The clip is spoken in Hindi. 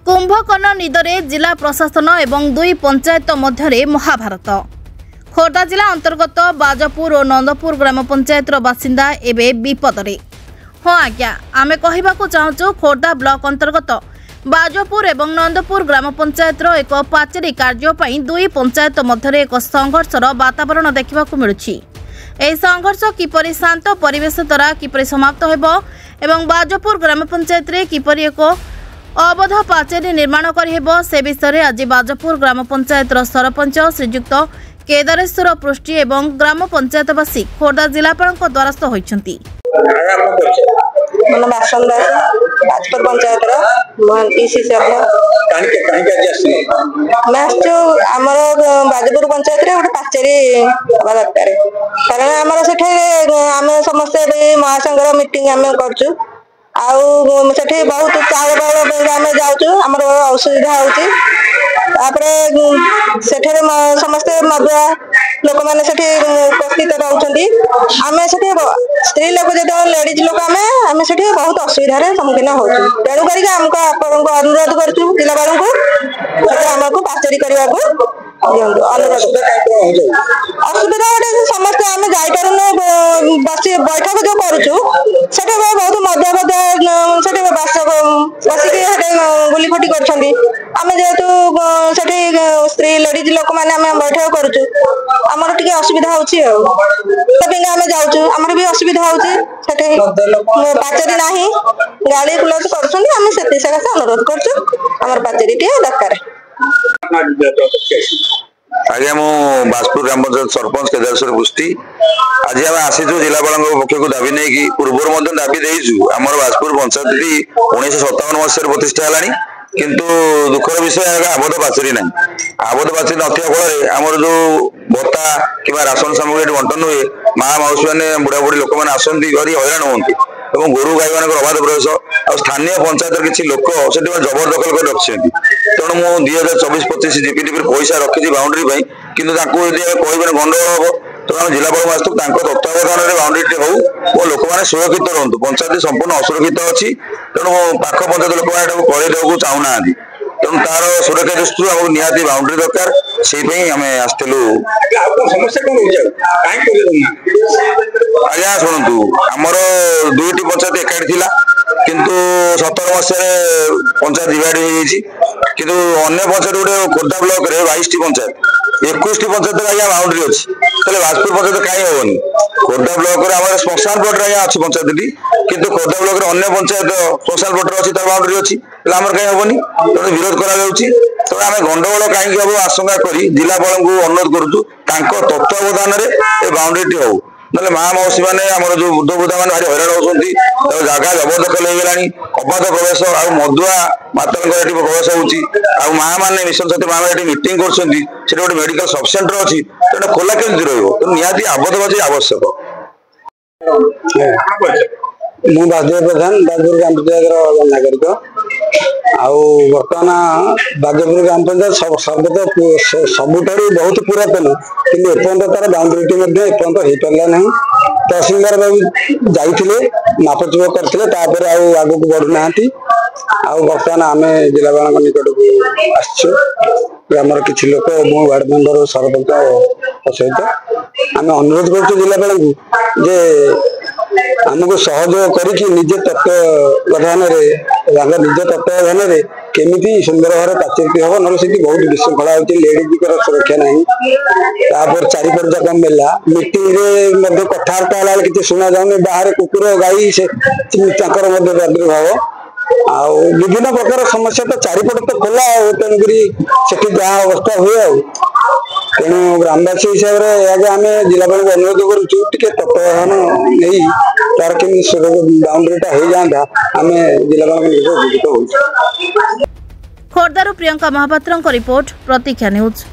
कुंभकर्ण निदरे जिला प्रशासन एवं दुई पंचायत मध्य महाभारत। खोर्धा जिला अंतर्गत बाजपुर और नंदपुर ग्राम पंचायत बासिंदा एवं विपदरे। हाँ आज्ञा आम कहवाक चाहूँ खोर्धा ब्लॉक अंतर्गत बाजपुर एवं नंदपुर ग्राम पंचायत एक पाचेरी कार्य दुई पंचायत मध्य एक संघर्षर वातावरण देखा मिलूँ। यह संघर्ष किपरि शांत परिवेश द्वारा किपरि समाप्त होब एवं बाजपुर ग्राम पंचायत रे किपरि एक अवध पाचेरी निर्माण करहेब से विषय आज बाजपुर ग्राम पंचायत सरपंच श्रीजुक्त केदारेश्वर पृष्टि एवं ग्राम पंचायतवासी खोर्धा जिलापाल द्वारस्थ होती। बाजपुर पंचायत बाजपुर पंचायत गोटे पाचेरी हवा दरकार कारण आम से समस्ते महासंघर मीटिंग आम कर बहुत चाउल बाउल आम जाऊँ आम असुविधा होठे समस्ते मधुआ लोक मैंने उपस्थित रोचे आम स्त्री लोक जो लेडीज लोक आम से बहुत असुविधार सम्मुखीन हो तेणुक आमको अनुरोध करूँ जिलापाल को आमको पाचेरी करने को दिंतु अनुरोध असुविधा गोटे समस्ते आम जापारूँ बस बैठक जो करुँ बहुत मजा बसिक गुली फुटी करम जेहेतु स्त्री लेडीज लोक मैंने बैठक करुँ आमर टे असुविधा होमें जाऊँ आमर भी असुविधा पाचेरी ना गाड़ी क्लोज कर अनुरोध कर पाचेरी टे दरकार। आज्ञा मु बाजपुर ग्राम पंचायत सरपंच केदारेश्वर पृष्टि आज आम आसीचु जिलापाल पक्ष को दाबी नहीं कि पूर्व दाबी देचु आम बाजपुर पंचायत 1957 मसीह प्रतिष्ठा है किंतु दुखर विषय आबद्ध पाचेरी ना आबद्ध पाचेरी ना फल आमर जो भत्ता कि राशन सामग्री बंटन हुए माँ मौसी मैंने बुढ़ा बुढ़ी लोक मैंने आसती हैरान होती गोरु गाई मान अबाध प्रवेश और स्थानीय पंचायत किसी लोक से जबरदखल कर रखी तेणु मुझे 2024-25 जीपीडीपी पैसा रखी बाउंड्री किंतु कह गंडगोल हम तो आम जिलापाल आसतु तत्वावधान में बाउंड्री हो लोक मैंने सुरक्षित रुहतु पंचायत संपूर्ण असुरक्षित अच्छी तेणु पाख पंचायत लोक मैंने करदेक चाहूना तेणु तार सुरक्षा दृष्टि आमको निहाती बाउंड्री दरकार से आम आसलु। आज्ञा शुणु आमर दुईटी पंचायत एकाठी थिला किंतु 17 मसीह पंचायत डिवाइड हो किंतु अन्य पंचायत गोटे खोर्धा ब्लॉक रे 22टी पंचायत 21टी पंचायत आज्ञा बाउंड्री अच्छी बाजपुर पंचायत कहीं हेनी खोर्धा ब्लॉक रे श्मशान पट अच्छी पंचायत किंतु खोर्धा ब्लॉक रे अन्य पंचायत श्मशान पट अच्छी तार बाउंड्री अच्छी आमर कहीं हेनी तेणु विरोध कर आम गंडगोल कहीं हम आशंका कर जिलापाल को अनुरोध करुँ तत्वावधान में बाउंड्री टी हो ना माँ मौसी मैंने जो वृद्ध वृद्धा मैंने भारी हैरान होती जगह जबरदखल हो अबाध प्रवेश आ मधुआ माता प्रवेश हो माँ मैंने मिशन शक्ति माँ मैंने मीटिंग कर गोटे मेडिकल सब सेंटर अच्छी तेना खोला केमती रही निहाती आबद्ध बाजी आवश्यक। मु बासुदेव प्रधान बाजपुर ग्राम पंचायत नागरिक बर्तमान बाजपुर ग्राम पंचायत सबुठ बहुत पुरातन कि एपर्तन तार बाउंड्री एपर्तन हो पारा ना तहसीलदार बाबू जाते मापचुप करते आग को बढ़ुना बर्तमान आम जिलापाल निकट को आसु ग्रामर किसी लोक मो वार्ड मेंबर सरपंच सहित आम अनुरोध कर जिलापाल जे आमको सहयोग करजे तत्वावधान निज तत्वावधान केमी सुंदर भाव पाचेरी हम ना बहुत विशृंखला होती लेडीज सुरक्षा ना चारिपट जाक मेला मीटिंग कथबार्ता है कि शुणा जाऊनी बाहर कुकुर गाई से प्रादुर्भाव विभिन्न प्रकार समस्या तो चारिपट तो खोला तेणुक जहाँ अवस्था हुए तेणु ग्रामवासी हिसाब से आम जिलापाल को अनुरोध करुचु तत्वावधान नहीं तार केमी बाउंड्रीटा हो जाता आम जिलापाल। खोर्धारू प्रियंका महापात्र रिपोर्ट प्रतीक्षा न्यूज।